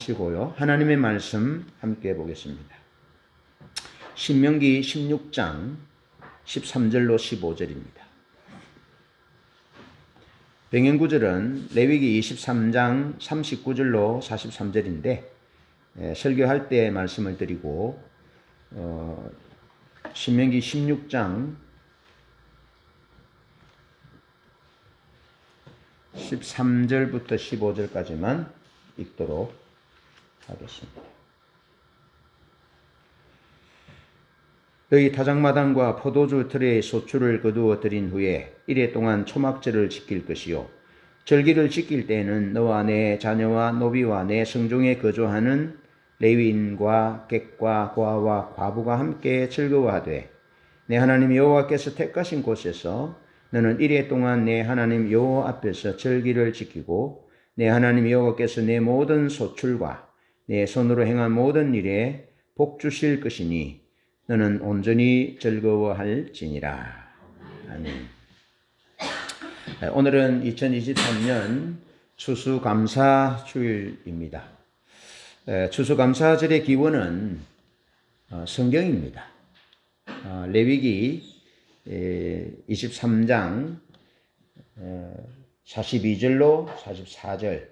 시고요. 하나님의 말씀 함께 보겠습니다. 신명기 16장 13절로 15절입니다. 병행구절은 레위기 23장 39절로 43절인데 설교할 때 말씀을 드리고 신명기 16장 13절부터 15절까지만 읽도록 하겠습니다. 너희 타작마당과 포도주 틀에 소출을 거두어 들인 후에 이래 동안 초막절을 지킬 것이요 절기를 지킬 때에는 너와 내 자녀와 노비와 내 성중에 거주하는 레위인과 객과 고아와 과부가 함께 즐거워하되 내 하나님 여호와께서 택하신 곳에서 너는 이래 동안 내 하나님 여호와 앞에서 절기를 지키고 내 하나님 여호와께서 내 모든 소출과 내 손으로 행한 모든 일에 복 주실 것이니 너는 온전히 즐거워할지니라. 아멘. 오늘은 2023년 추수감사주일입니다. 추수감사절의 기원은 성경입니다. 레위기 23장 42절로 44절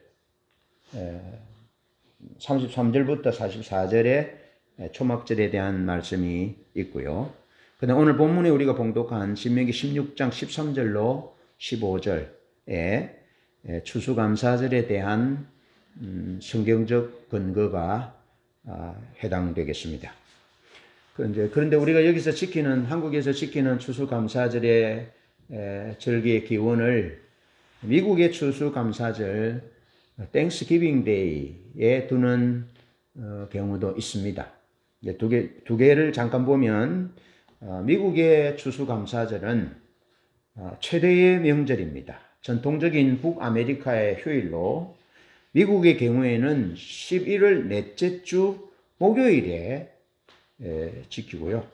33절부터 44절에 초막절에 대한 말씀이 있고요. 그다음 오늘 본문에 우리가 봉독한 신명기 16장 13절로 15절에 추수감사절에 대한 성경적 근거가 해당되겠습니다. 그런데 우리가 여기서 한국에서 지키는 추수감사절의 절기의 기원을 미국의 추수감사절 땡스기빙 데이에 두는 경우도 있습니다. 두 개를 잠깐 보면 미국의 추수감사절은 최대의 명절입니다. 전통적인 북아메리카의 휴일로 미국의 경우에는 11월 넷째 주 목요일에 지키고요.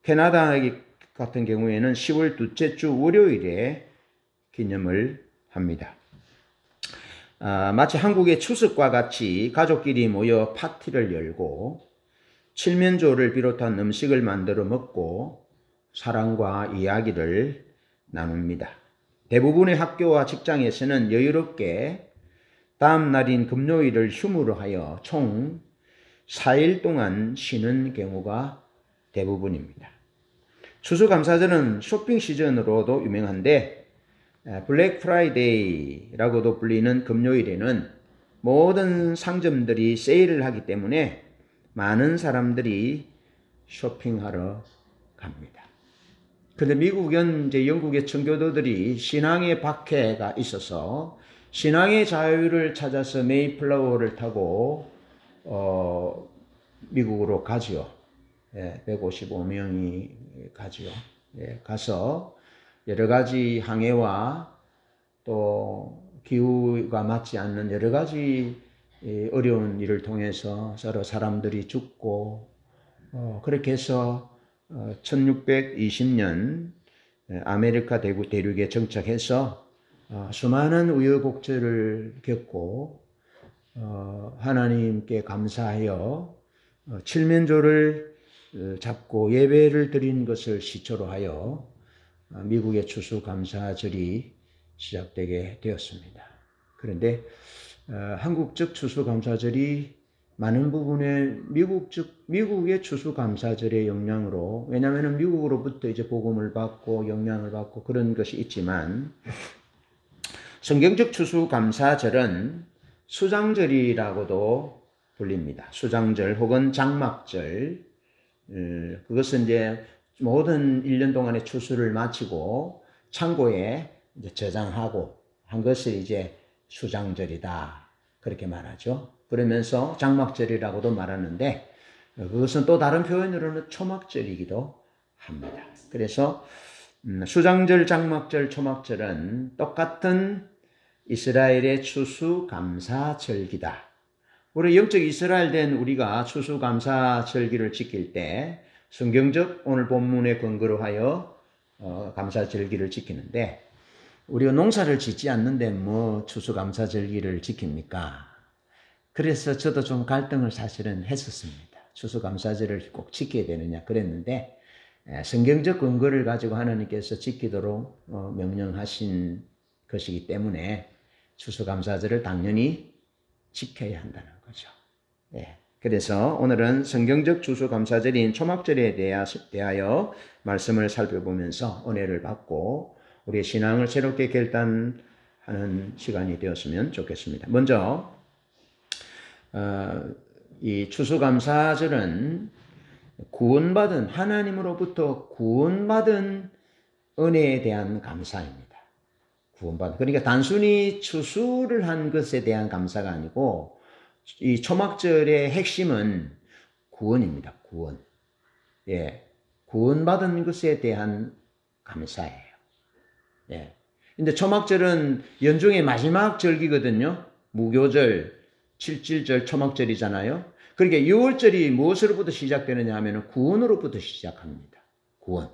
캐나다 같은 경우에는 10월 둘째 주 월요일에 기념을 합니다. 마치 한국의 추석과 같이 가족끼리 모여 파티를 열고 칠면조를 비롯한 음식을 만들어 먹고 사랑과 이야기를 나눕니다. 대부분의 학교와 직장에서는 여유롭게 다음 날인 금요일을 휴무로 하여 총 4일 동안 쉬는 경우가 대부분입니다. 추수감사절은 쇼핑 시즌으로도 유명한데 블랙 프라이데이라고도 불리는 금요일에는 모든 상점들이 세일을 하기 때문에 많은 사람들이 쇼핑하러 갑니다. 그런데 미국은 이제 영국의 청교도들이 신앙의 박해가 있어서 신앙의 자유를 찾아서 메이플라워를 타고 미국으로 가지요. 155명이 가지요. 가서 여러 가지 항해와 또 기후가 맞지 않는 여러 가지 어려운 일을 통해서 서로 사람들이 죽고 그렇게 해서 1620년 아메리카 대륙에 정착해서 수많은 우여곡절을 겪고 하나님께 감사하여 칠면조를 잡고 예배를 드린 것을 시초로 하여 미국의 추수감사절이 시작되게 되었습니다. 그런데 한국 쪽 추수감사절이 많은 부분에 미국의 추수감사절의 영향으로, 왜냐하면 미국으로부터 이제 복음을 받고 영향을 받고 그런 것이 있지만 성경적 추수감사절은 수장절이라고도 불립니다. 수장절 혹은 장막절. 그것은 이제 모든 1년 동안의 추수를 마치고 창고에 이제 저장하고 한 것을 이제 수장절이다. 그렇게 말하죠. 그러면서 장막절이라고도 말하는데 그것은 또 다른 표현으로는 초막절이기도 합니다. 그래서 수장절, 장막절, 초막절은 똑같은 이스라엘의 추수감사절기다. 우리 영적 이스라엘 된 우리가 추수감사절기를 지킬 때 성경적 오늘 본문의 근거로 하여 감사절기를 지키는데 우리가 농사를 짓지 않는데 뭐 추수감사절기를 지킵니까? 그래서 저도 좀 갈등을 사실은 했었습니다. 추수감사절을 꼭 지켜야 되느냐 그랬는데 성경적 근거를 가지고 하나님께서 지키도록 명령하신 것이기 때문에 추수감사절을 당연히 지켜야 한다는 거죠. 예. 그래서 오늘은 성경적 추수감사절인 초막절에 대하여 말씀을 살펴보면서 은혜를 받고 우리의 신앙을 새롭게 결단하는 시간이 되었으면 좋겠습니다. 먼저 이 추수감사절은 구원받은 하나님으로부터 구원받은 은혜에 대한 감사입니다. 구원받은 그러니까 단순히 추수를 한 것에 대한 감사가 아니고 이 초막절의 핵심은 구원입니다. 구원. 예. 구원받은 것에 대한 감사예요. 예. 근데 초막절은 연중의 마지막 절기거든요. 무교절, 칠칠절, 초막절이잖아요. 그러니까 6월절이 무엇으로부터 시작되느냐 하면 구원으로부터 시작합니다. 구원.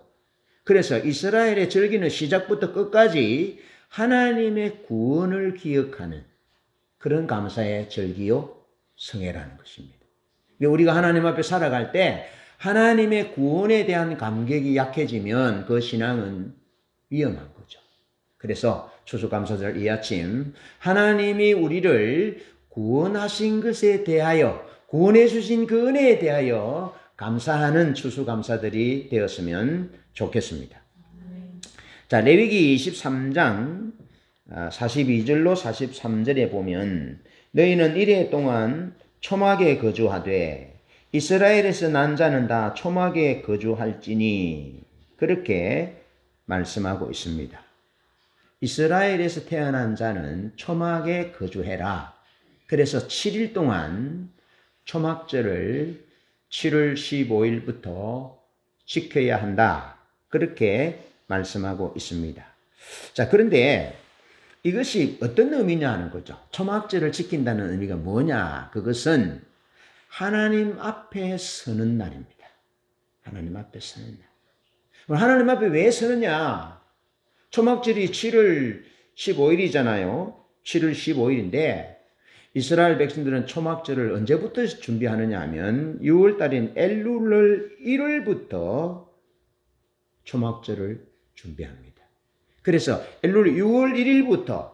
그래서 이스라엘의 절기는 시작부터 끝까지 하나님의 구원을 기억하는 그런 감사의 절기요 성회라는 것입니다. 우리가 하나님 앞에 살아갈 때 하나님의 구원에 대한 감격이 약해지면 그 신앙은 위험한 거죠. 그래서 추수감사절 이 아침 하나님이 우리를 구원하신 것에 대하여 구원해 주신 그 은혜에 대하여 감사하는 추수감사들이 되었으면 좋겠습니다. 자, 레위기 23장 42절로 43절에 보면 너희는 이레 동안 초막에 거주하되 이스라엘에서 난 자는 다 초막에 거주할지니 그렇게 말씀하고 있습니다. 이스라엘에서 태어난 자는 초막에 거주해라. 그래서 7일 동안 초막절을 7월 15일부터 지켜야 한다. 그렇게 말씀하고 있습니다. 자, 그런데 이것이 어떤 의미냐 하는 거죠. 초막절을 지킨다는 의미가 뭐냐? 그것은 하나님 앞에 서는 날입니다. 하나님 앞에 서는 날. 하나님 앞에 왜 서느냐? 초막절이 7월 15일이잖아요. 7월 15일인데 이스라엘 백성들은 초막절을 언제부터 준비하느냐 하면 6월 달인 엘룰 1월부터 초막절을 준비합니다. 그래서 엘룰 6월 1일부터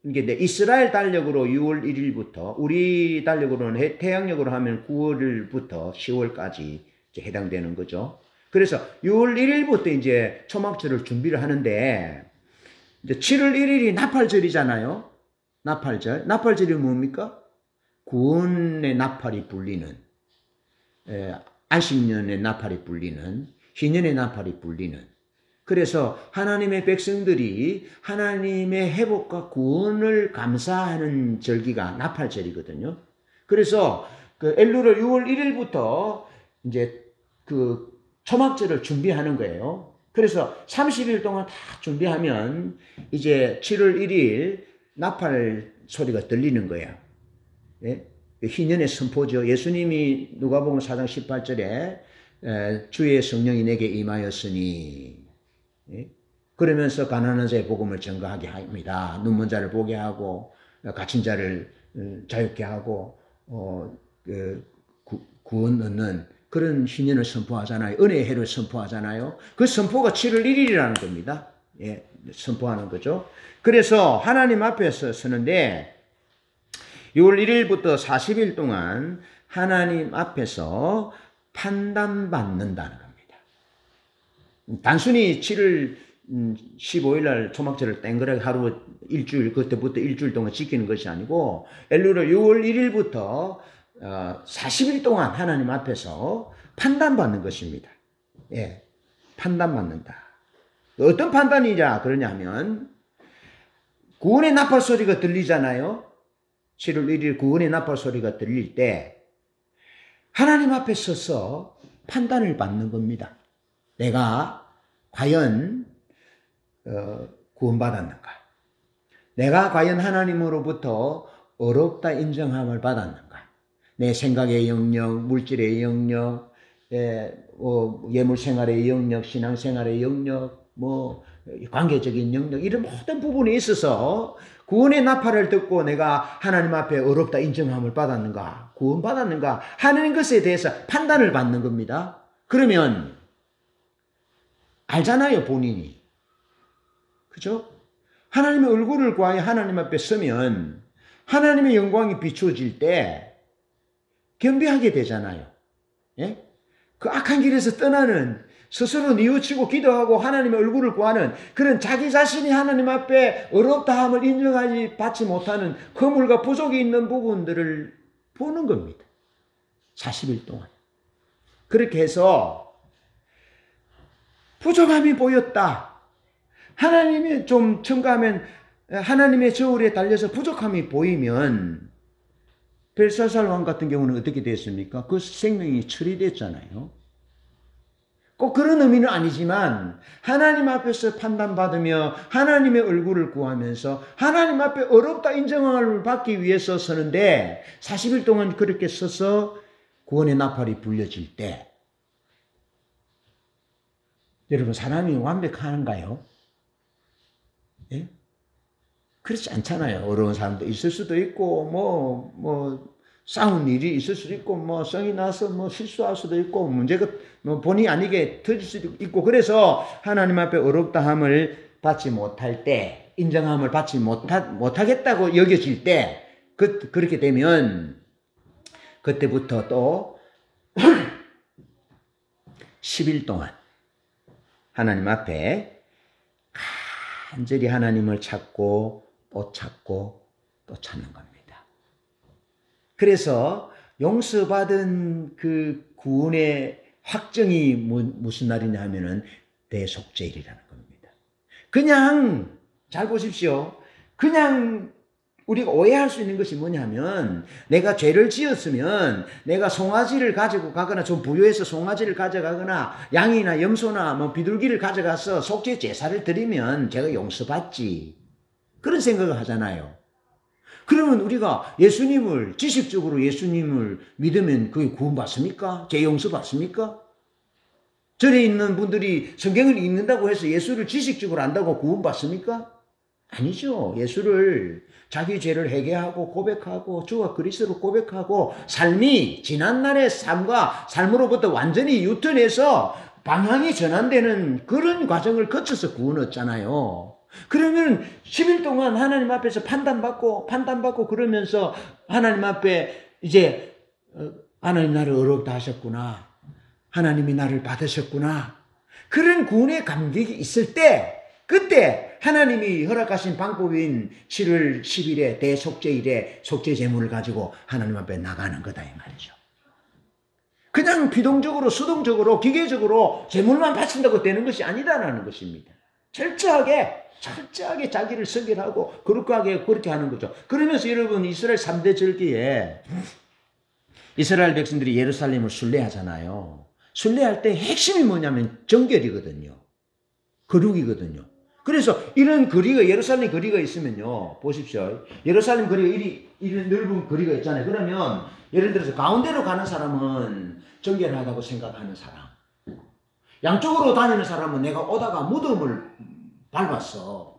이게 이스라엘 달력으로 6월 1일부터 우리 달력으로는 태양력으로 하면 9월부터 10월까지 해당되는 거죠. 그래서 6월 1일부터 이제 초막절을 준비를 하는데 이제 7월 1일이 나팔절이잖아요. 나팔절. 나팔절이 뭡니까? 구원의 나팔이 불리는 안식년의 나팔이 불리는 희년의 나팔이 불리는 그래서 하나님의 백성들이 하나님의 회복과 구원을 감사하는 절기가 나팔절이거든요. 그래서 그 엘룰을 6월 1일부터 이제 그 초막절을 준비하는 거예요. 그래서 30일 동안 다 준비하면 이제 7월 1일 나팔 소리가 들리는 거야. 예? 희년의 선포죠. 예수님이 누가복음 4장 18절에 주의 성령이 내게 임하였으니 예? 그러면서 가난한 자의 복음을 전가하게 합니다. 눈먼 자를 보게 하고 갇힌 자를 자유케 하고 구원 얻는 그런 신년을 선포하잖아요. 은혜의 해를 선포하잖아요. 그 선포가 7월 1일이라는 겁니다. 예, 선포하는 거죠. 그래서 하나님 앞에서 서는데 6월 1일부터 40일 동안 하나님 앞에서 판단받는다는 겁니다. 단순히 7월 15일 날 초막절을 땡그랗게 하루 일주일 그때부터 일주일 동안 지키는 것이 아니고 엘룰을 6월 1일부터 40일 동안 하나님 앞에서 판단받는 것입니다. 예, 판단받는다. 어떤 판단이냐 그러냐면 구원의 나팔 소리가 들리잖아요. 7월 1일 구원의 나팔 소리가 들릴 때 하나님 앞에 서서 판단을 받는 겁니다. 내가 과연 구원받았는가? 내가 과연 하나님으로부터 어렵다 인정함을 받았는가? 내 생각의 영역, 물질의 영역, 예물 생활의 영역, 신앙 생활의 영역, 뭐 관계적인 영역 이런 모든 부분에 있어서 구원의 나팔을 듣고 내가 하나님 앞에 어렵다 인정함을 받았는가, 구원받았는가 하는 것에 대해서 판단을 받는 겁니다. 그러면 알잖아요, 본인이. 그죠? 하나님의 얼굴을 구하여 하나님 앞에 서면 하나님의 영광이 비추어질 때 겸비하게 되잖아요. 예? 그 악한 길에서 떠나는, 스스로 뉘우치고 기도하고 하나님의 얼굴을 구하는 그런 자기 자신이 하나님 앞에 어렵다함을 인정하지 받지 못하는 허물과 부족이 있는 부분들을 보는 겁니다. 40일 동안. 그렇게 해서 부족함이 보였다. 하나님이 좀 첨가하면 하나님의 저울에 달려서 부족함이 보이면 벨사살 왕 같은 경우는 어떻게 됐습니까? 그 생명이 처리됐잖아요. 꼭 그런 의미는 아니지만 하나님 앞에서 판단받으며 하나님의 얼굴을 구하면서 하나님 앞에 어렵다 인정을 받기 위해서 서는데 40일 동안 그렇게 서서 구원의 나팔이 불려질 때 여러분 사람이 완벽한가요? 예? 그렇지 않잖아요. 어려운 사람도 있을 수도 있고 싸운 일이 있을 수도 있고 성이 나서 실수할 수도 있고 문제가 본의 아니게 터질 수도 있고 그래서 하나님 앞에 어렵다함을 받지 못할 때 인정함을 받지 못하겠다고 여겨질 때 그렇게 되면 그때부터 또 10일 동안 하나님 앞에 간절히 하나님을 찾고 또 찾고 또 찾는 겁니다. 그래서 용서받은 그 구원의 확정이 무슨 날이냐 하면은 대속죄일이라는 겁니다. 그냥 잘 보십시오. 그냥 우리가 오해할 수 있는 것이 뭐냐면 내가 죄를 지었으면 내가 송아지를 가지고 가거나 좀 부유해서 송아지를 가져가거나 양이나 염소나 비둘기를 가져가서 속죄 제사를 드리면 제가 용서받지. 그런 생각을 하잖아요. 그러면 우리가 예수님을 지식적으로 예수님을 믿으면 그게 구원받습니까? 죄 용서받습니까? 절에 있는 분들이 성경을 읽는다고 해서 예수를 지식적으로 안다고 구원받습니까? 아니죠. 예수를 자기 죄를 회개하고 고백하고 주가 그리스도로 고백하고 삶이 지난날의 삶과 삶으로부터 완전히 유턴해서 방향이 전환되는 그런 과정을 거쳐서 구원 얻잖아요. 그러면 10일 동안 하나님 앞에서 판단받고 그러면서 하나님 앞에 이제 하나님 나를 어렵다 하셨구나. 하나님이 나를 받으셨구나. 그런 구원의 감격이 있을 때 그때 하나님이 허락하신 방법인 7월 10일에 대속죄일에 속죄 제물을 가지고 하나님 앞에 나가는 거다 이 말이죠. 그냥 비동적으로 수동적으로 기계적으로 제물만 바친다고 되는 것이 아니다라는 것입니다. 철저하게 자기를 선결하고 그렇게 하는 거죠. 그러면서 여러분 이스라엘 3대 절기에 이스라엘 백성들이 예루살렘을 순례하잖아요. 순례할 때 핵심이 뭐냐면 정결이거든요. 거룩이거든요. 그래서 이런 거리가 예루살렘 거리가 있으면요. 보십시오. 예루살렘 거리가 이런 넓은 거리가 있잖아요. 그러면 예를 들어서 가운데로 가는 사람은 정결하다고 생각하는 사람. 양쪽으로 다니는 사람은 내가 오다가 무덤을 밟았어.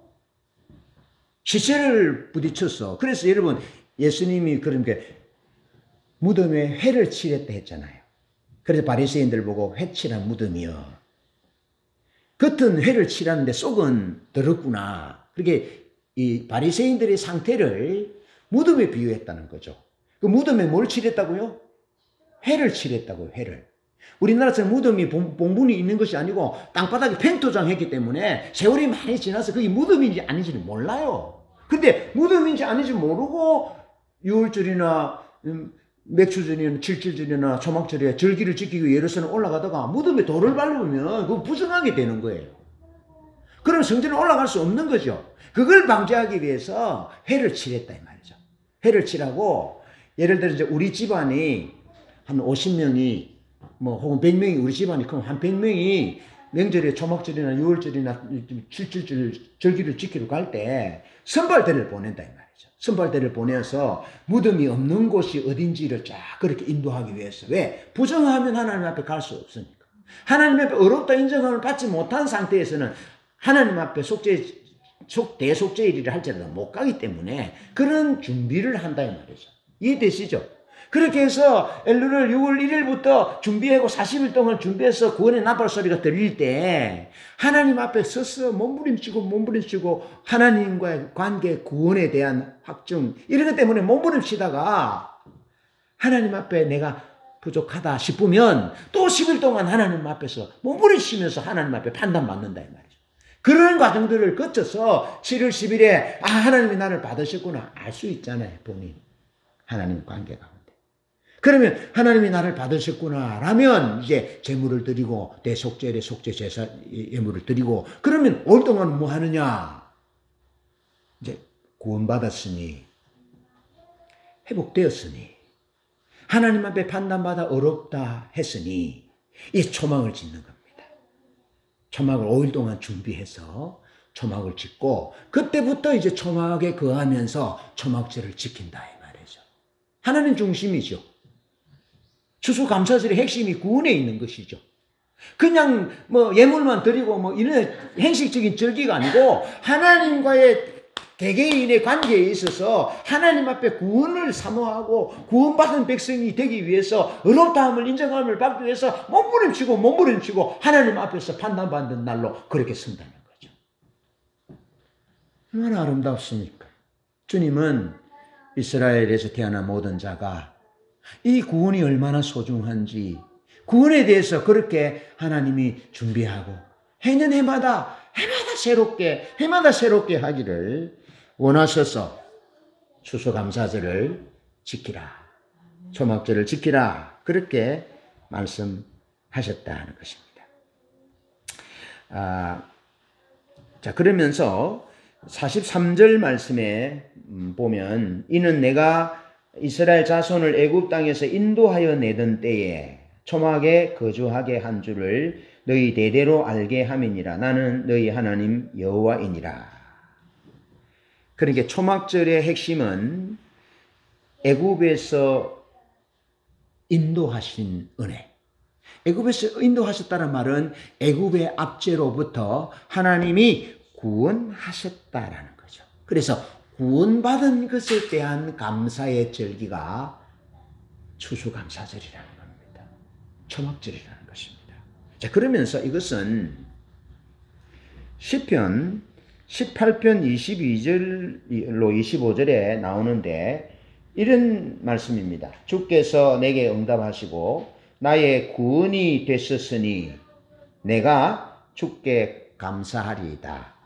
시체를 부딪혔어. 그래서 여러분 예수님이 그렇게 무덤에 회를 칠했다 했잖아요. 그래서 바리새인들 보고 회 칠한 무덤이요. 겉은 회를 칠하는데 속은 더럽구나. 그렇게 이 바리새인들의 상태를 무덤에 비유했다는 거죠. 그 무덤에 뭘 칠했다고요? 회를 칠했다고요. 회를. 우리나라처럼 무덤이 봉분이 있는 것이 아니고 땅바닥에 팽토장했기 때문에 세월이 많이 지나서 그게 무덤인지 아닌지는 몰라요. 근데 무덤인지 아닌지 모르고 6월절이나 맥추절이나 7.7절이나 초막절에 절기를 지키고 예루살렘 올라가다가 무덤에 돌을 밟으면 그거 부정하게 되는 거예요. 그럼 성전에 올라갈 수 없는 거죠. 그걸 방지하기 위해서 회를 칠했다 이 말이죠. 회를 칠하고 예를 들어 이제 우리 집안이 한 50명이 혹은 100명이 우리 집안이 그럼 한 100명이 명절에 초막절이나 6월절이나 7.7절 절기를 지키러 갈 때 선발대를 보낸다 이 말이죠. 선발대를 보내서 무덤이 없는 곳이 어딘지를 쫙 그렇게 인도하기 위해서. 왜? 부정하면 하나님 앞에 갈 수 없으니까. 하나님 앞에 어렵다 인정을 받지 못한 상태에서는 하나님 앞에 대속죄일이라 할지라도 못 가기 때문에 그런 준비를 한다 이 말이죠. 이해되시죠? 그렇게 해서 엘루를 6월 1일부터 준비하고 40일 동안 준비해서 구원의 나팔 소리가 들릴 때 하나님 앞에 서서 몸부림치고 하나님과의 관계 구원에 대한 확증 이런 것 때문에 몸부림치다가 하나님 앞에 내가 부족하다 싶으면 또 10일 동안 하나님 앞에서 몸부림치면서 하나님 앞에 판단받는다 이 말이죠. 그런 과정들을 거쳐서 7월 10일에 하나님이 나를 받으셨구나 알 수 있잖아요. 본인 하나님 관계 가운데. 그러면 하나님이 나를 받으셨구나 라면 이제 제물을 드리고 대속죄의 속죄 제사 예물을 드리고 그러면 올 동안 뭐 하느냐? 이제 구원받았으니 회복되었으니 하나님 앞에 판단받아 어렵다 했으니 이 초막을 짓는 겁니다. 초막을 5일 동안 준비해서 초막을 짓고 그때부터 이제 초막에 거하면서 초막절을 지킨다 이 말이죠. 하나님 중심이죠. 추수감사절의 핵심이 구원에 있는 것이죠. 그냥 예물만 드리고 이런 행식적인 절기가 아니고 하나님과의 개개인의 관계에 있어서 하나님 앞에 구원을 사모하고 구원받은 백성이 되기 위해서 의롭다함을 인정함을 받기 위해서 몸부림치고 하나님 앞에서 판단받는 날로 그렇게 쓴다는 거죠. 얼마나 아름답습니까? 주님은 이스라엘에서 태어난 모든 자가 이 구원이 얼마나 소중한지 구원에 대해서 그렇게 하나님이 준비하고 해년 해마다 새롭게 하기를 원하셔서 추수감사절을 지키라. 초막절을 지키라. 그렇게 말씀하셨다는 것입니다. 자, 그러면서 43절 말씀에 보면 이는 내가 이스라엘 자손을 애굽 땅에서 인도하여 내던 때에 초막에 거주하게 한 줄을 너희 대대로 알게 함이니라. 나는 너희 하나님 여호와이니라. 그러니까 초막절의 핵심은 애굽에서 인도하신 은혜. 애굽에서 인도하셨다는 말은 애굽의 압제로부터 하나님이 구원하셨다라는 거죠. 그래서 구원받은 것에 대한 감사의 절기가 추수감사절이라는 겁니다. 초막절이라는 것입니다. 자, 그러면서 이것은 시편 18편 22절로 25절에 나오는데 이런 말씀입니다. 주께서 내게 응답하시고 나의 구원이 되셨으니 내가 주께 감사하리이다.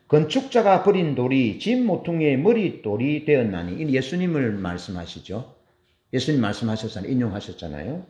건축자가 버린 돌이 집 모퉁이의 머릿돌이 되었나니. 이 예수님을 말씀하시죠. 예수님 말씀하셨잖아요. 인용하셨잖아요.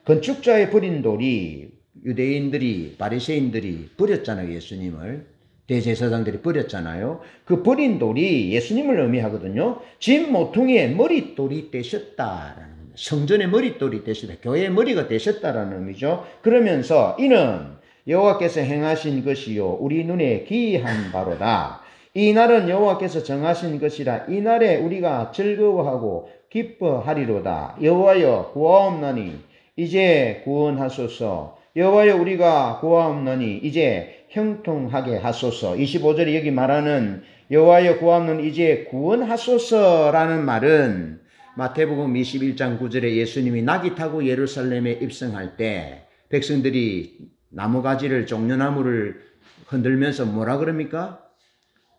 건축자의 버린 돌이 유대인들이 바리새인들이 버렸잖아요. 예수님을. 대제사장들이 버렸잖아요. 그 버린 돌이 예수님을 의미하거든요. 집 모퉁이의 머릿돌이 되셨다라는 겁니다. 성전의 머릿돌이 되셨다. 교회의 머리가 되셨다라는 의미죠. 그러면서 이는 여호와께서 행하신 것이요 우리 눈에 기이한 바로다. 이 날은 여호와께서 정하신 것이라 이 날에 우리가 즐거워하고 기뻐하리로다. 여호와여 구하옵나니 이제 구원하소서. 여호와여 우리가 구하옵나니 이제 형통하게 하소서. 25절에 여기 말하는 여호와여 구하옵나니 이제 구원하소서라는 말은 마태복음 21장 9절에 예수님이 낙이 타고 예루살렘에 입성할 때 백성들이 나무가지를 종려나무를 흔들면서 뭐라 그럽니까?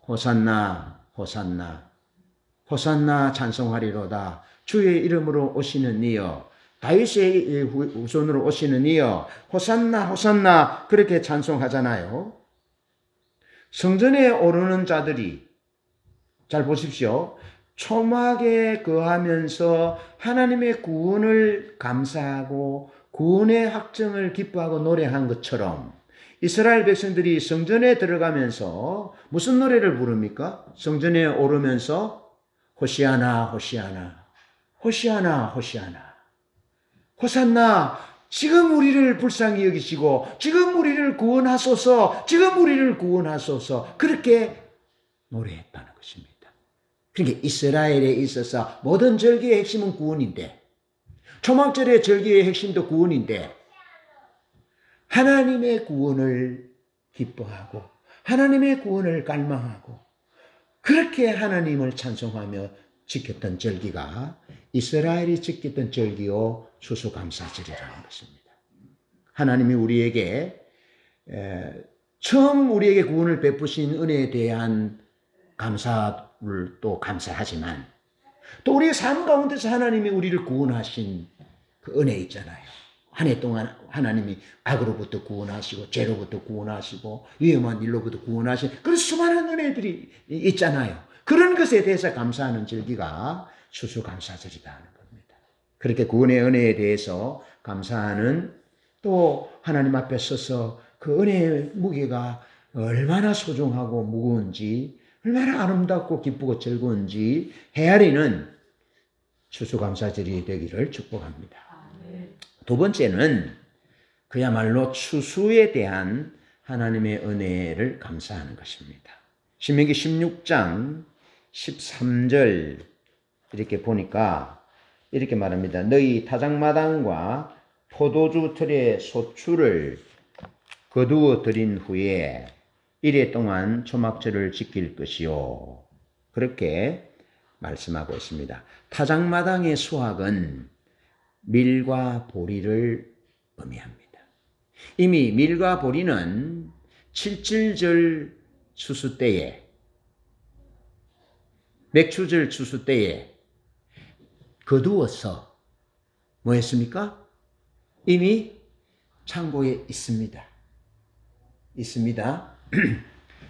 호산나 호산나 호산나 찬송하리로다. 주의 이름으로 오시는 이여 다윗의 후손으로 오시는 이여 호산나 호산나 그렇게 찬송하잖아요. 성전에 오르는 자들이 잘 보십시오. 초막에 거하면서 하나님의 구원을 감사하고 구원의 확정을 기뻐하고 노래한 것처럼 이스라엘 백성들이 성전에 들어가면서 무슨 노래를 부릅니까? 성전에 오르면서 호시아나 호시아나 호시아나 호시아나 호산나 지금 우리를 불쌍히 여기시고 지금 우리를 구원하소서 지금 우리를 구원하소서 그렇게 노래했다는 것입니다. 그러니까 이스라엘에 있어서 모든 절기의 핵심은 구원인데 초막절의 절기의 핵심도 구원인데 하나님의 구원을 기뻐하고 하나님의 구원을 갈망하고 그렇게 하나님을 찬송하며 지켰던 절기가 이스라엘이 지켰던 절기요 추수감사절이라는 것입니다. 하나님이 우리에게 처음 우리에게 구원을 베푸신 은혜에 대한 감사를 또 감사하지만 또 우리의 삶 가운데서 하나님이 우리를 구원하신 그 은혜 있잖아요. 한 해 동안 하나님이 악으로부터 구원하시고 죄로부터 구원하시고 위험한 일로부터 구원하신 그런 수많은 은혜들이 있잖아요. 그런 것에 대해서 감사하는 절기가 추수감사절이다 하는 겁니다. 그렇게 구원의 은혜에 대해서 감사하는 또 하나님 앞에 서서 그 은혜의 무게가 얼마나 소중하고 무거운지 얼마나 아름답고 기쁘고 즐거운지 헤아리는 추수감사절이 되기를 축복합니다. 두 번째는 그야말로 추수에 대한 하나님의 은혜를 감사하는 것입니다. 신명기 16장 13절 이렇게 보니까 이렇게 말합니다. 너희 타작마당과 포도주 틀의 소출을 거두어 들인 후에 이래 동안 초막절을 지킬 것이요. 그렇게 말씀하고 있습니다. 타작마당의 수확은 밀과 보리를 의미합니다. 이미 밀과 보리는 칠칠절 추수 때에 맥추절 추수 때에 거두어서 뭐 했습니까? 이미 창고에 있습니다.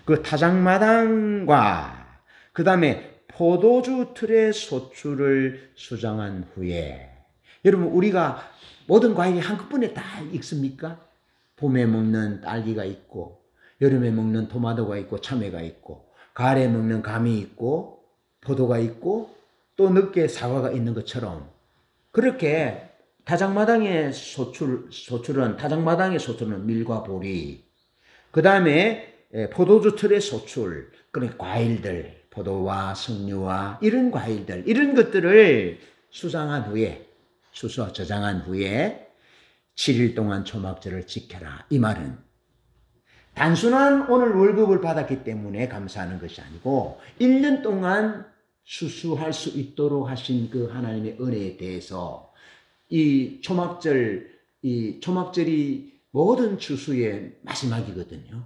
그 타작마당과 그 다음에 포도주 틀의 소출을 수정한 후에 여러분 우리가 모든 과일이 한꺼번에 다 익습니까? 봄에 먹는 딸기가 있고 여름에 먹는 토마토가 있고 참외가 있고 가을에 먹는 감이 있고 포도가 있고 또 늦게 사과가 있는 것처럼 그렇게 타작마당의 소출은 밀과 보리 그 다음에 포도주 틀의 소출 그런 과일들 포도와 석류와 이런 과일들 이런 것들을 수정한 후에 수수와 저장한 후에 7일 동안 초막절을 지켜라. 이 말은 단순한 오늘 월급을 받았기 때문에 감사하는 것이 아니고 1년 동안 수수할 수 있도록 하신 그 하나님의 은혜에 대해서 이 초막절이 모든 추수의 마지막이거든요.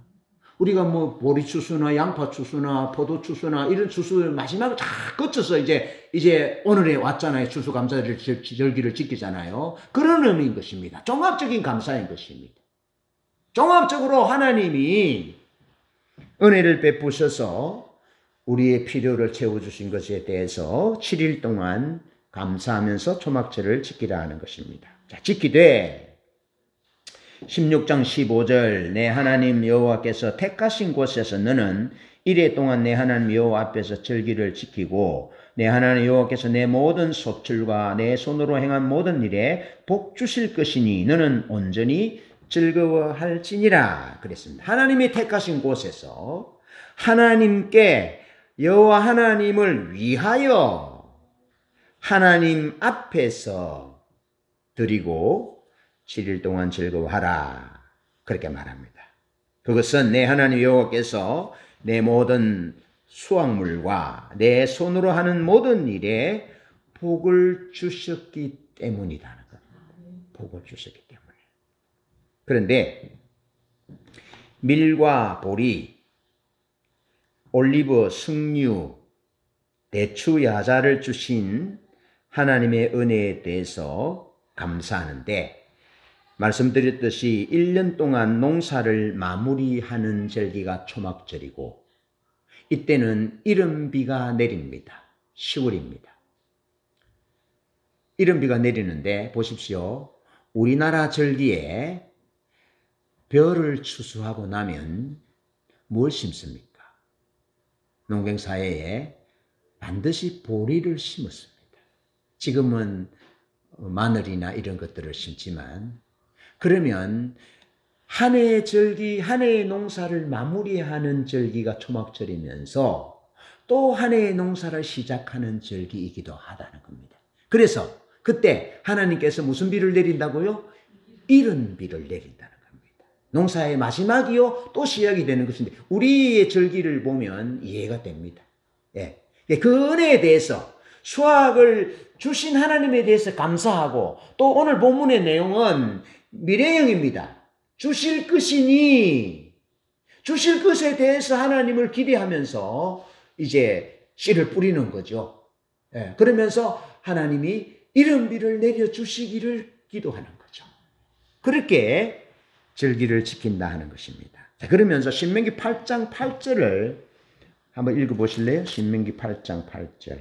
우리가 뭐 보리 추수나 양파 추수나 포도 추수나 이런 추수를 마지막으로 다 거쳐서 이제 오늘에 왔잖아요. 추수감사절기를 지키잖아요. 그런 의미인 것입니다. 종합적인 감사인 것입니다. 종합적으로 하나님이 은혜를 베푸셔서 우리의 필요를 채워주신 것에 대해서 7일 동안 감사하면서 초막절을 지키라 하는 것입니다. 자, 지키되 16장 15절 내 하나님 여호와께서 택하신 곳에서 너는 이래 동안 내 하나님 여호와 앞에서 절기를 지키고 내 하나님 여호와께서 내 모든 소출과 내 손으로 행한 모든 일에 복 주실 것이니 너는 온전히 즐거워할지니라 그랬습니다. 하나님이 택하신 곳에서 하나님께 여호와 하나님을 위하여 하나님 앞에서 드리고 7일 동안 즐거워하라 그렇게 말합니다. 그것은 내 하나님 여호와께서 내 모든 수확물과 내 손으로 하는 모든 일에 복을 주셨기 때문이라는 겁니다. 복을 주셨기 때문에. 그런데 밀과 보리, 올리브, 석류, 대추, 야자를 주신 하나님의 은혜에 대해서 감사하는데 말씀드렸듯이 1년 동안 농사를 마무리하는 절기가 초막절이고 이때는 이른비가 내립니다. 10월입니다. 이른비가 내리는데 보십시오. 우리나라 절기에 벼를 추수하고 나면 뭘 심습니까? 농경사회에 반드시 보리를 심었습니다. 지금은 마늘이나 이런 것들을 심지만 그러면 한 해의 절기, 한 해의 농사를 마무리하는 절기가 초막절이면서 또 한 해의 농사를 시작하는 절기이기도 하다는 겁니다. 그래서 그때 하나님께서 무슨 비를 내린다고요? 이른 비를 내린다는 겁니다. 농사의 마지막이요 또 시작이 되는 것인데 우리의 절기를 보면 이해가 됩니다. 예. 그 은혜에 대해서 수확을 주신 하나님에 대해서 감사하고 또 오늘 본문의 내용은 미래형입니다. 주실 것이니 주실 것에 대해서 하나님을 기대하면서 이제 씨를 뿌리는 거죠. 예. 그러면서 하나님이 이른 비를 내려주시기를 기도하는 거죠. 그렇게 절기를 지킨다 하는 것입니다. 자, 그러면서 신명기 8장 8절을 한번 읽어보실래요? 신명기 8장 8절.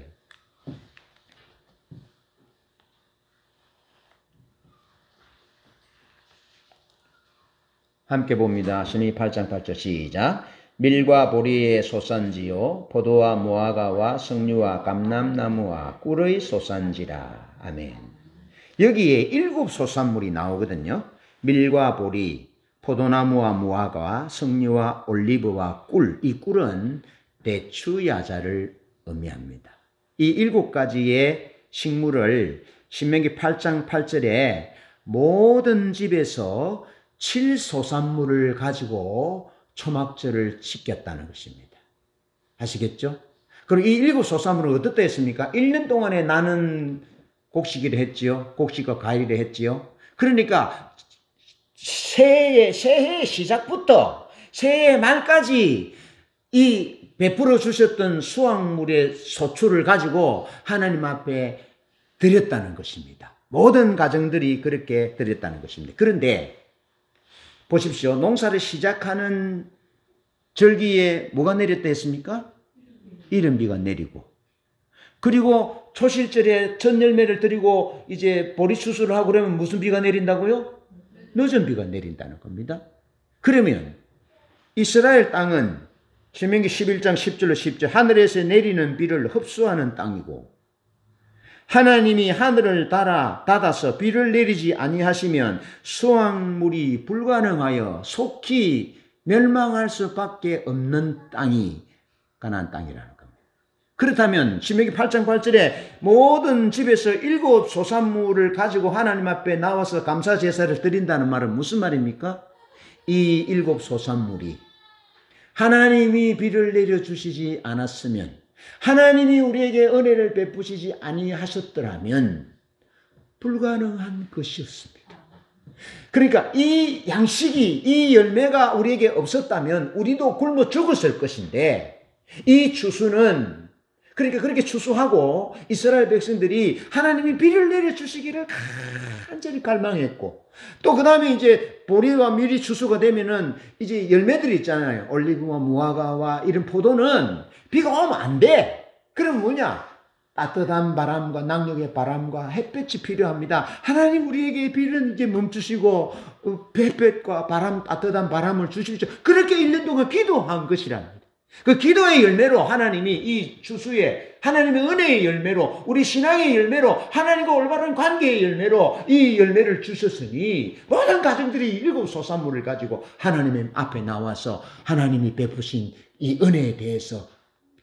함께 봅니다. 신명기 8장 8절 시작. 밀과 보리의 소산지요 포도와 무화과와 석류와 감람나무와 꿀의 소산지라. 아멘. 여기에 7 소산물이 나오거든요. 밀과 보리, 포도나무와 무화과와 석류와 올리브와 꿀. 이 꿀은 대추 야자를 의미합니다. 이 7가지의 식물을 신명기 8장 8절에 모든 집에서 7소산물을 가지고 초막절을 지켰다는 것입니다. 아시겠죠? 그리고 이 7 소산물은 어떻다 했습니까? 1년 동안에 나는 곡식이라 했지요. 곡식과 과일이라 했지요. 그러니까 새해 시작부터 새해 말까지 이 베풀어 주셨던 수확물의 소출을 가지고 하나님 앞에 드렸다는 것입니다. 모든 가정들이 그렇게 드렸다는 것입니다. 그런데 보십시오. 농사를 시작하는 절기에 뭐가 내렸다 했습니까? 이른 비가 내리고, 그리고 초실절에 첫 열매를 드리고 이제 보리 추수를 하고 그러면 무슨 비가 내린다고요? 늦은 비가 내린다는 겁니다. 그러면 이스라엘 땅은 신명기 11장 10절로 10절 하늘에서 내리는 비를 흡수하는 땅이고, 하나님이 하늘을 닫아서 비를 내리지 아니하시면 수확물이 불가능하여 속히 멸망할 수밖에 없는 땅이 가나안 땅이라는 겁니다. 그렇다면 신명기 8장 8절에 모든 집에서 7 소산물을 가지고 하나님 앞에 나와서 감사 제사를 드린다는 말은 무슨 말입니까? 이 7 소산물이 하나님이 비를 내려주시지 않았으면, 하나님이 우리에게 은혜를 베푸시지 아니하셨더라면 불가능한 것이었습니다. 그러니까 이 양식이, 이 열매가 우리에게 없었다면 우리도 굶어 죽었을 것인데, 이 추수는, 그러니까 그렇게 추수하고 이스라엘 백성들이 하나님이 비를 내려주시기를 간절히 갈망했고, 또 그 다음에 이제 보리와 밀이 추수가 되면은 이제 열매들이 있잖아요. 올리브와 무화과와 이런 포도는 비가 오면 안 돼. 그럼 뭐냐? 따뜻한 바람과 낙력의 바람과 햇볕이 필요합니다. 하나님 우리에게 비를 이제 멈추시고 햇볕과 바람, 따뜻한 바람을 주십시오. 그렇게 1년 동안 기도한 것이랍니다. 그 기도의 열매로 하나님이 이 추수에, 하나님의 은혜의 열매로, 우리 신앙의 열매로, 하나님과 올바른 관계의 열매로 이 열매를 주셨으니 모든 가정들이 7 소산물을 가지고 하나님의 앞에 나와서 하나님이 베푸신 이 은혜에 대해서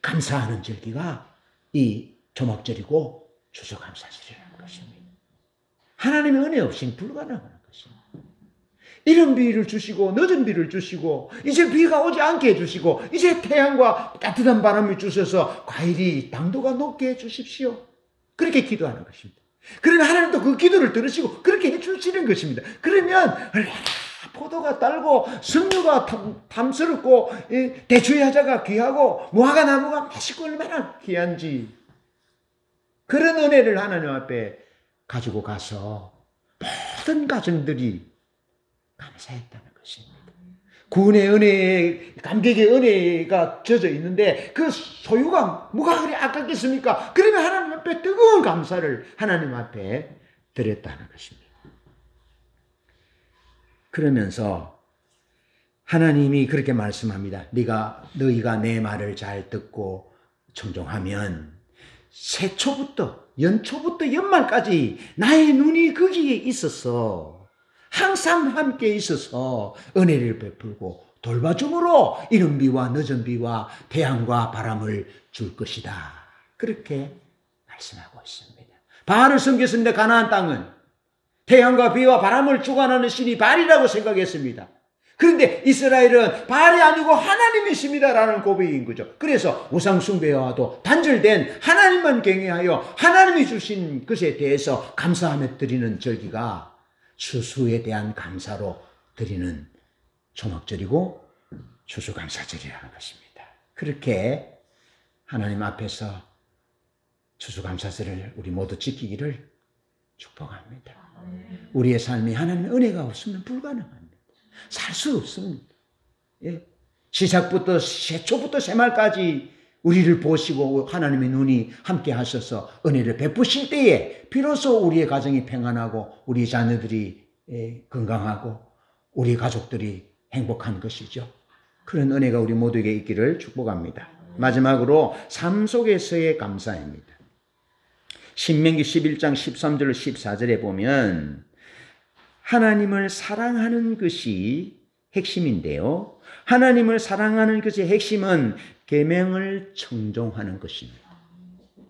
감사하는 절기가 이 초막절이고 추수감사절이라는 것입니다. 하나님의 은혜 없이는 불가능한 것입니다. 이른 비를 주시고 늦은 비를 주시고 이제 비가 오지 않게 해주시고 이제 태양과 따뜻한 바람을 주셔서 과일이 당도가 높게 해주십시오. 그렇게 기도하는 것입니다. 그러면 하나님도 그 기도를 들으시고 그렇게 해주시는 것입니다. 그러면 포도가 달고 석류가 탐스럽고 대추의 야자가 귀하고 무화과 나무가 맛있고 얼마나 귀한지, 그런 은혜를 하나님 앞에 가지고 가서 모든 가정들이 감사했다는 것입니다. 구원의 은혜에, 감격의 은혜가 젖어 있는데 그 소유가 뭐가 그리 아깝겠습니까? 그러면 하나님 앞에 뜨거운 감사를 하나님 앞에 드렸다는 것입니다. 그러면서 하나님이 그렇게 말씀합니다. 너희가 내 말을 잘 듣고 청종하면 새초부터, 연초부터 연말까지 나의 눈이 거기에 있어서 항상 함께 있어서 은혜를 베풀고 돌봐줌으로 이른 비와 늦은 비와 태양과 바람을 줄 것이다. 그렇게 말씀하고 있습니다. 바알을 섬겼습니다. 가나안 땅은 태양과 비와 바람을 주관하는 신이 바알이라고 생각했습니다. 그런데 이스라엘은 바알이 아니고 하나님이십니다라는 고백인 거죠. 그래서 우상 숭배와도 단절된 하나님만 경외하여 하나님이 주신 것에 대해서 감사하며 드리는 절기가 추수에 대한 감사로 드리는 초막절이고 추수감사절이라는 것입니다. 그렇게 하나님 앞에서 추수감사절을 우리 모두 지키기를 축복합니다. 우리의 삶이 하나님의 은혜가 없으면 불가능합니다. 살 수 없습니다. 예. 시작부터 최초부터 새말까지 우리를 보시고 하나님의 눈이 함께 하셔서 은혜를 베푸실 때에 비로소 우리의 가정이 평안하고 우리 자녀들이 건강하고 우리 가족들이 행복한 것이죠. 그런 은혜가 우리 모두에게 있기를 축복합니다. 마지막으로 삶 속에서의 감사입니다. 신명기 11장 13절 14절에 보면 하나님을 사랑하는 것이 핵심인데요. 하나님을 사랑하는 것의 핵심은 계명을 청종하는 것입니다.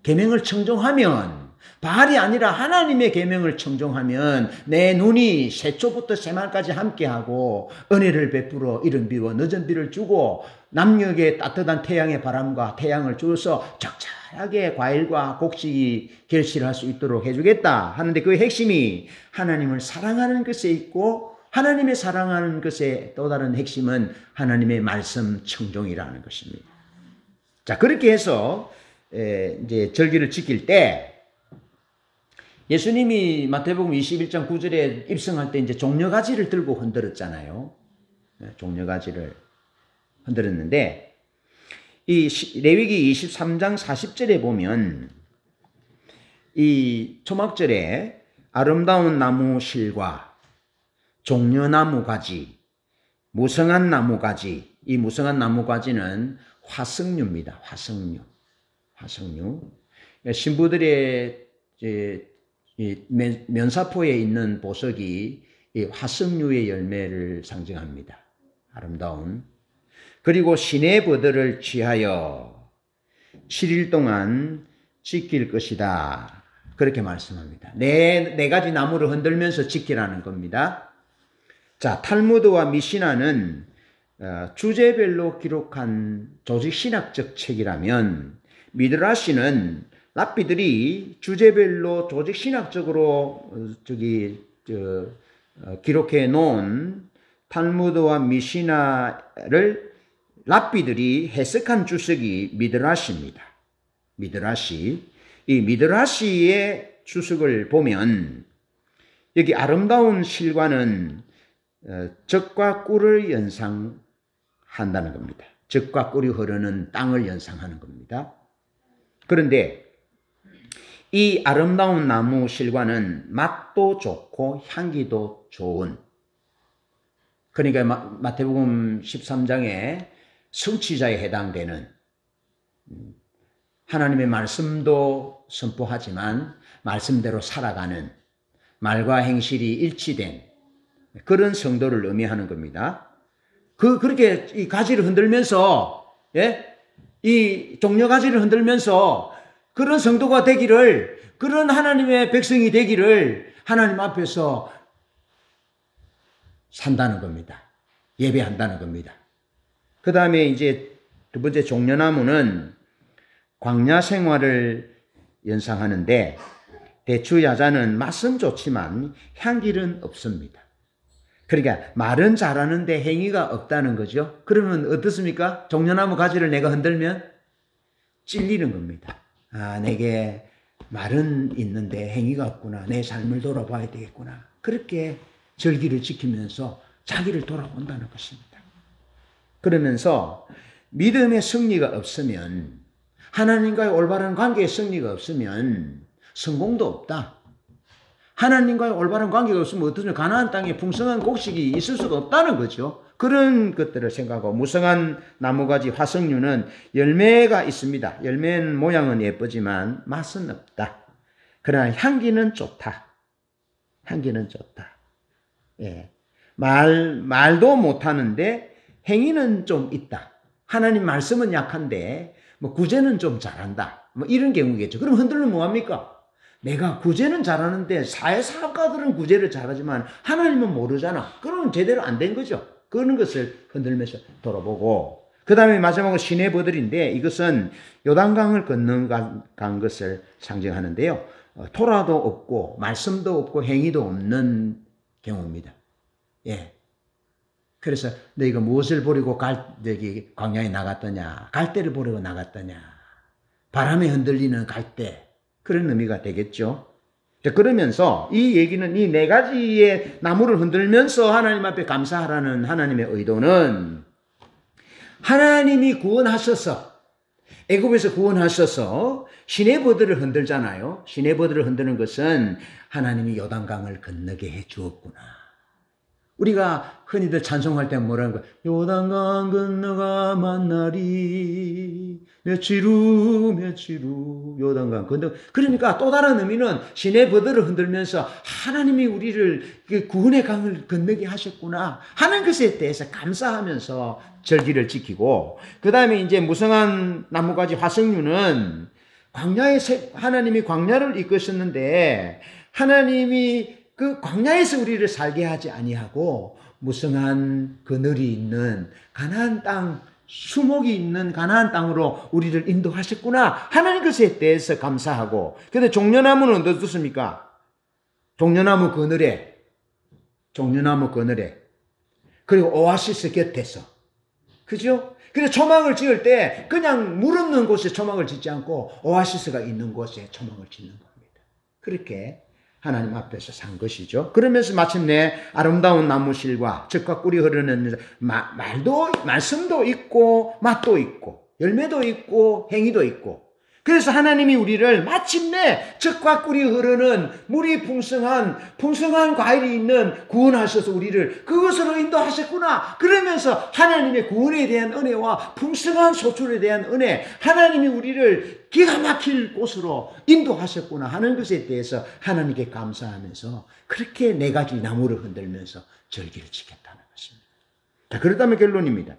계명을 청종하면 바알이 아니라 하나님의 계명을 청종하면 내 눈이 새초부터 새말까지 함께하고 은혜를 베풀어 이른 비와 늦은 비를 주고 남녘에 따뜻한 태양의 바람과 태양을 주어서 적절하게 과일과 곡식이 결실할 수 있도록 해주겠다 하는데 그 핵심이 하나님을 사랑하는 것에 있고 하나님의 사랑하는 것의 또 다른 핵심은 하나님의 말씀 청종이라는 것입니다. 자, 그렇게 해서 이제 절기를 지킬 때 예수님이 마태복음 21장 9절에 입성할 때 이제 종려가지를 들고 흔들었잖아요. 종려가지를 흔들었는데 이 레위기 23장 40절에 보면 이 초막절에 아름다운 나무 실과 종려나무 가지, 무성한 나무 가지, 이 무성한 나무 가지는 화석류입니다. 화석류. 신부들의 이 면사포에 있는 보석이 이 화석류의 열매를 상징합니다. 아름다운. 그리고 시내버들을 취하여 7일 동안 지킬 것이다. 그렇게 말씀합니다. 네 가지 나무를 흔들면서 지키라는 겁니다. 자, 탈무드와 미시나는 주제별로 기록한 조직신학적 책이라면 미드라시는 랍비들이 주제별로 조직신학적으로 기록해 놓은 탈무드와 미시나를 랍비들이 해석한 주석이 미드라시입니다. 미드라시. 이 미드라시의 주석을 보면 여기 아름다운 실과는 젖과 꿀을 연상한다는 겁니다. 젖과 꿀이 흐르는 땅을 연상하는 겁니다. 그런데 이 아름다운 나무 실과는 맛도 좋고 향기도 좋은, 그러니까 마태복음 13장에 성취자에 해당되는 하나님의 말씀도 선포하지만 말씀대로 살아가는 말과 행실이 일치된 그런 성도를 의미하는 겁니다. 그렇게 이 가지를 흔들면서, 이 종려가지를 흔들면서 그런 성도가 되기를, 그런 하나님의 백성이 되기를 하나님 앞에서 산다는 겁니다. 예배한다는 겁니다. 그 다음에 이제 두 번째 종려나무는 광야 생활을 연상하는데 대추야자는 맛은 좋지만 향기는 없습니다. 그러니까 말은 잘하는데 행위가 없다는 거죠. 그러면 어떻습니까? 종려나무 가지를 내가 흔들면 찔리는 겁니다. 아, 내게 말은 있는데 행위가 없구나. 내 삶을 돌아봐야 되겠구나. 그렇게 절기를 지키면서 자기를 돌아본다는 것입니다. 그러면서 믿음의 승리가 없으면, 하나님과의 올바른 관계의 승리가 없으면 성공도 없다. 하나님과의 올바른 관계가 없으면 어떠면 가나안 땅에 풍성한 곡식이 있을 수가 없다는 거죠. 그런 것들을 생각하고, 무성한 나무가지 화석류는 열매가 있습니다. 열매는 모양은 예쁘지만 맛은 없다. 그러나 향기는 좋다. 향기는 좋다. 예. 말도 못하는데 행위는 좀 있다. 하나님 말씀은 약한데 구제는 좀 잘한다. 이런 경우겠죠. 그럼 흔들면 뭐합니까? 내가 구제는 잘하는데 사회사업가들은 구제를 잘하지만 하나님은 모르잖아. 그러면 제대로 안 된 거죠. 그런 것을 흔들면서 돌아보고, 그 다음에 마지막으로 시내버들인데, 이것은 요단강을 건너간 것을 상징하는데요. 토라도 없고 말씀도 없고 행위도 없는 경우입니다. 예. 그래서 너희가 무엇을 버리고 광야에 나갔더냐? 갈대를 버리고 나갔더냐? 바람에 흔들리는 갈대. 그런 의미가 되겠죠. 그러면서 이 얘기는 이 네 가지의 나무를 흔들면서 하나님 앞에 감사하라는 하나님의 의도는, 하나님이 구원하셔서, 애굽에서 구원하셔서 시내버들을 흔들잖아요. 시내버들을 흔드는 것은 하나님이 요단강을 건너게 해 주었구나. 우리가 흔히들 찬송할 때 뭐라는 거야? 요단강 건너가 만나리 며칠 후 요단강 건너. 그러니까 또 다른 의미는 시내버들을 흔들면서 하나님이 우리를 구원의 강을 건너게 하셨구나 하는 것에 대해서 감사하면서 절기를 지키고, 그 다음에 이제 무성한 나무가지 화석류는 광야에서 하나님이 광야를 이끄셨는데, 하나님이 그 광야에서 우리를 살게 하지 아니하고 무성한 그늘이 있는 가나안 땅, 수목이 있는 가나안 땅으로 우리를 인도하셨구나 하는 것에 대해서 감사하고, 근데 종려나무는 어떻습니까? 종려나무 그늘에, 그리고 오아시스 곁에서, 그죠? 그래서 초막을 지을 때 그냥 물 없는 곳에 초막을 짓지 않고 오아시스가 있는 곳에 초막을 짓는 겁니다. 그렇게 하나님 앞에서 산 것이죠. 그러면서 마침내 아름다운 나무실과 젖과 꿀이 흐르는 말씀도 있고 맛도 있고 열매도 있고 행위도 있고, 그래서 하나님이 우리를 마침내 젖과 꿀이 흐르는 물이 풍성한 과일이 있는 구원하셔서 우리를 그것으로 인도하셨구나. 그러면서 하나님의 구원에 대한 은혜와 풍성한 소출에 대한 은혜, 하나님이 우리를 기가 막힐 곳으로 인도하셨구나 하는 것에 대해서 하나님께 감사하면서 그렇게 네 가지 나무를 흔들면서 절기를 지켰다는 것입니다. 자, 그렇다면 결론입니다.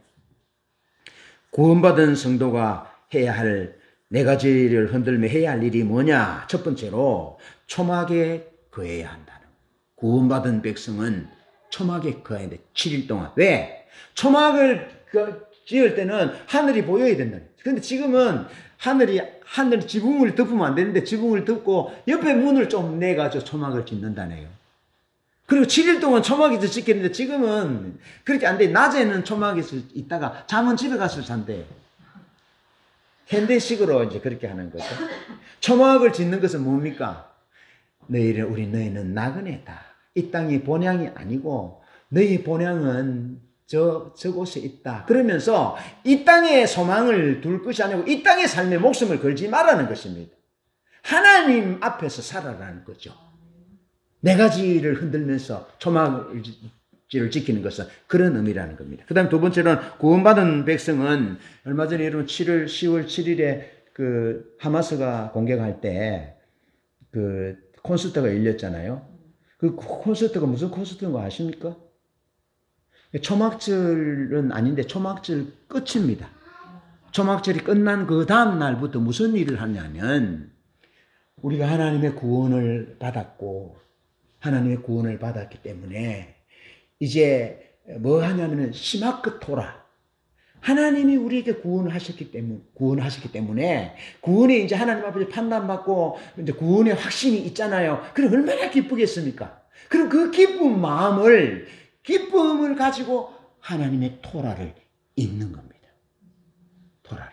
구원받은 성도가 해야 할 네 가지를 흔들며 해야 할 일이 뭐냐? 첫 번째로 초막에 거해야 한다는 거예요. 구원받은 백성은 초막에 거해야 돼. 7일 동안. 왜? 초막을 지을 때는 하늘이 보여야 된다는 거예요. 그런데 지금은 하늘이 지붕을 덮으면 안 되는데 지붕을 덮고 옆에 문을 좀 내가지고 초막을 짓는다네요. 그리고 7일 동안 초막에서 지키는데 지금은 그렇게 안 돼. 낮에는 초막에서 있다가 잠은 집에 가서 잔대요. 현대식으로 이제 그렇게 하는 거죠. 초막을 짓는 것은 뭡니까? 너희는 나그네다. 이 땅이 본향이 아니고 너희 본향은 저곳에 있다. 그러면서 이 땅에 소망을 둘 것이 아니고 이 땅의 삶에 목숨을 걸지 말라는 것입니다. 하나님 앞에서 살아라는 거죠. 네 가지를 흔들면서 초막을 지키는 것은 그런 의미라는 겁니다. 그 다음 두 번째로는 구원받은 백성은 얼마 전에 여러분 10월 7일에 그 하마스가 공격할 때 그 콘서트가 열렸잖아요. 그 콘서트가 무슨 콘서트인 거 아십니까? 초막절은 아닌데 초막절 끝입니다. 초막절이 끝난 그 다음 날부터 무슨 일을 하냐면, 우리가 하나님의 구원을 받았고 하나님의 구원을 받았기 때문에 이제 뭐 하냐면은 시마크 토라, 하나님이 우리에게 구원하셨기 때문에 구원에 이제 하나님 앞에서 판단받고 이제 구원의 확신이 있잖아요. 그럼 얼마나 기쁘겠습니까? 그럼 그 기쁨을 가지고 하나님의 토라를 읽는 겁니다. 토라를.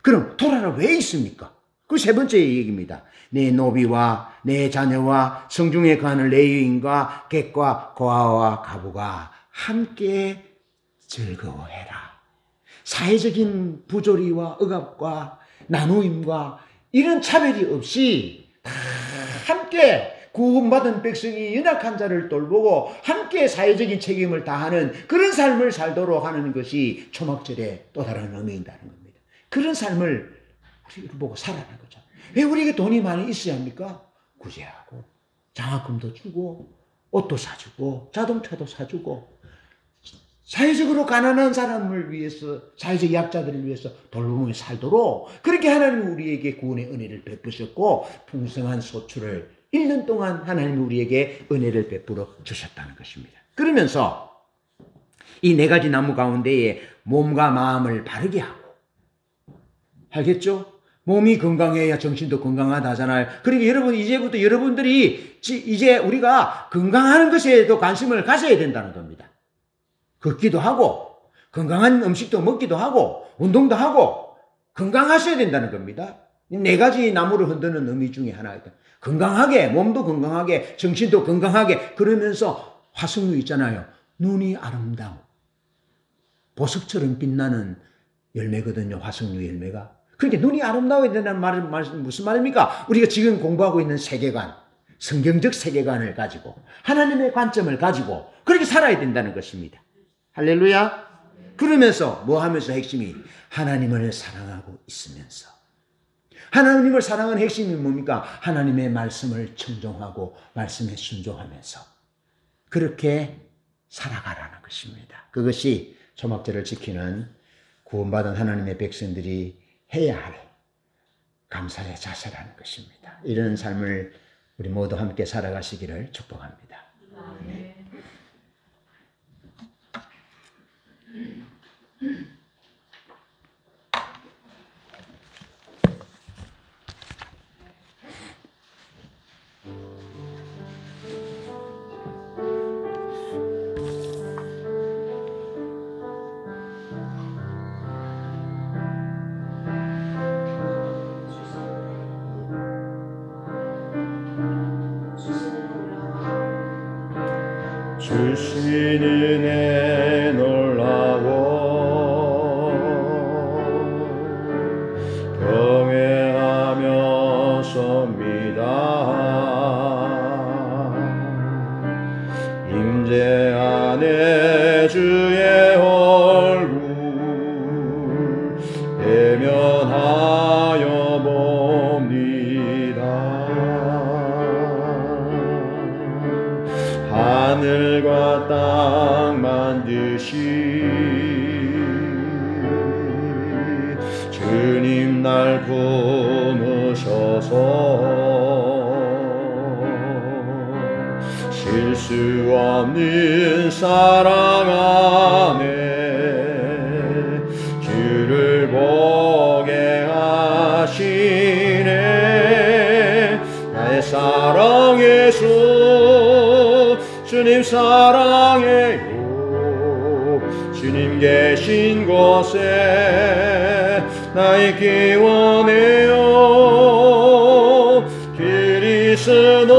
그럼 토라를 왜 읽습니까? 그 세 번째 얘기입니다. 내 노비와 내 자녀와 성중에 거하는 레위인과 객과 고아와 가부가 함께 즐거워해라. 사회적인 부조리와 억압과 나누임과 이런 차별이 없이 다 함께 구원받은 백성이 연약한 자를 돌보고 함께 사회적인 책임을 다하는 그런 삶을 살도록 하는 것이 초막절의 또 다른 의미이다는 겁니다. 그런 삶을 우리를 보고 살아가는 거죠. 왜 우리에게 돈이 많이 있어야 합니까? 구제하고 장학금도 주고 옷도 사주고 자동차도 사주고 사회적으로 가난한 사람을 위해서, 사회적 약자들을 위해서 돌보며 살도록 그렇게 하나님이 우리에게 구원의 은혜를 베푸셨고 풍성한 소출을 1년 동안 하나님이 우리에게 은혜를 베풀어 주셨다는 것입니다. 그러면서 이 네 가지 나무 가운데에 몸과 마음을 바르게 하고. 알겠죠? 몸이 건강해야 정신도 건강하다잖아요. 그러니까 여러분, 이제부터 여러분들이 이제 우리가 건강하는 것에도 관심을 가져야 된다는 겁니다. 걷기도 하고, 건강한 음식도 먹기도 하고, 운동도 하고, 건강하셔야 된다는 겁니다. 네 가지 나무를 흔드는 의미 중에 하나이다. 건강하게, 몸도 건강하게, 정신도 건강하게, 그러면서 화석류 있잖아요. 눈이 아름다워. 보석처럼 빛나는 열매거든요, 화석류 열매가. 그러니까 눈이 아름다워야 된다는 말은 무슨 말입니까? 우리가 지금 공부하고 있는 세계관, 성경적 세계관을 가지고 하나님의 관점을 가지고 그렇게 살아야 된다는 것입니다. 할렐루야. 그러면서 뭐 하면서 핵심이 하나님을 사랑하고 있으면서. 하나님을 사랑하는 핵심이 뭡니까? 하나님의 말씀을 청종하고 말씀에 순종하면서 그렇게 살아가라는 것입니다. 그것이 초막절을 지키는 구원받은 하나님의 백성들이 해야 할 감사의 자세라는 것입니다. 이런 삶을 우리 모두 함께 살아가시기를 축복합니다. 네. 주신 은혜 놀라워 경외하며 섭니다. 임재 안에 주의 얼굴 대면하여 봅니다. 하늘과 땅 만드신 주님 날 품으셔서 실수 없는 사랑 안에 주를 보게 하시네. 나의 사랑의 주 주님 사랑해요. 주님 계신 곳에 나 있기 원해요. 그리스도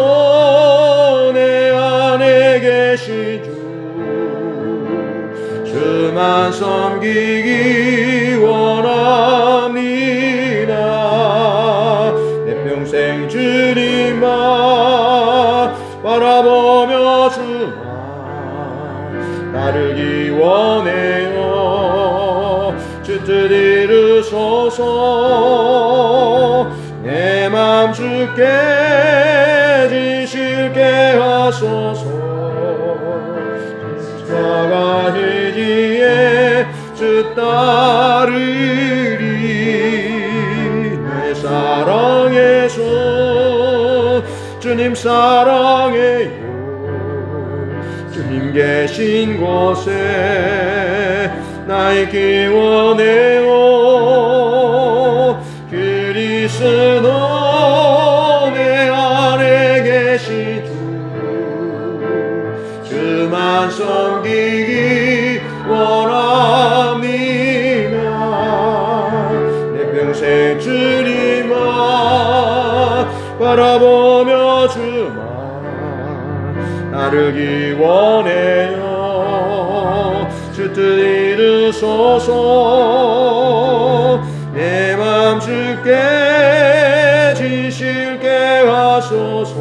내 안에 계신 주 주만 섬기기 원합니다. 내 평생 주님만 바라보며 주만 따르기 원해요. 주 뜻 이루소서. 내 맘 주께 지실게 하소서. 십자가지기에 주 따르리. 내 사랑의 주 주님 사랑해요. 주님 계신 곳에 나 있기 원해요. 그리스도 내 안에 계신 주 주만 섬기기 원합니다. 내 평생 주님만 바라보며 주만 따르기 원해요. 주 뜻 이루소서. 내 맘 주께 지실게 하소서.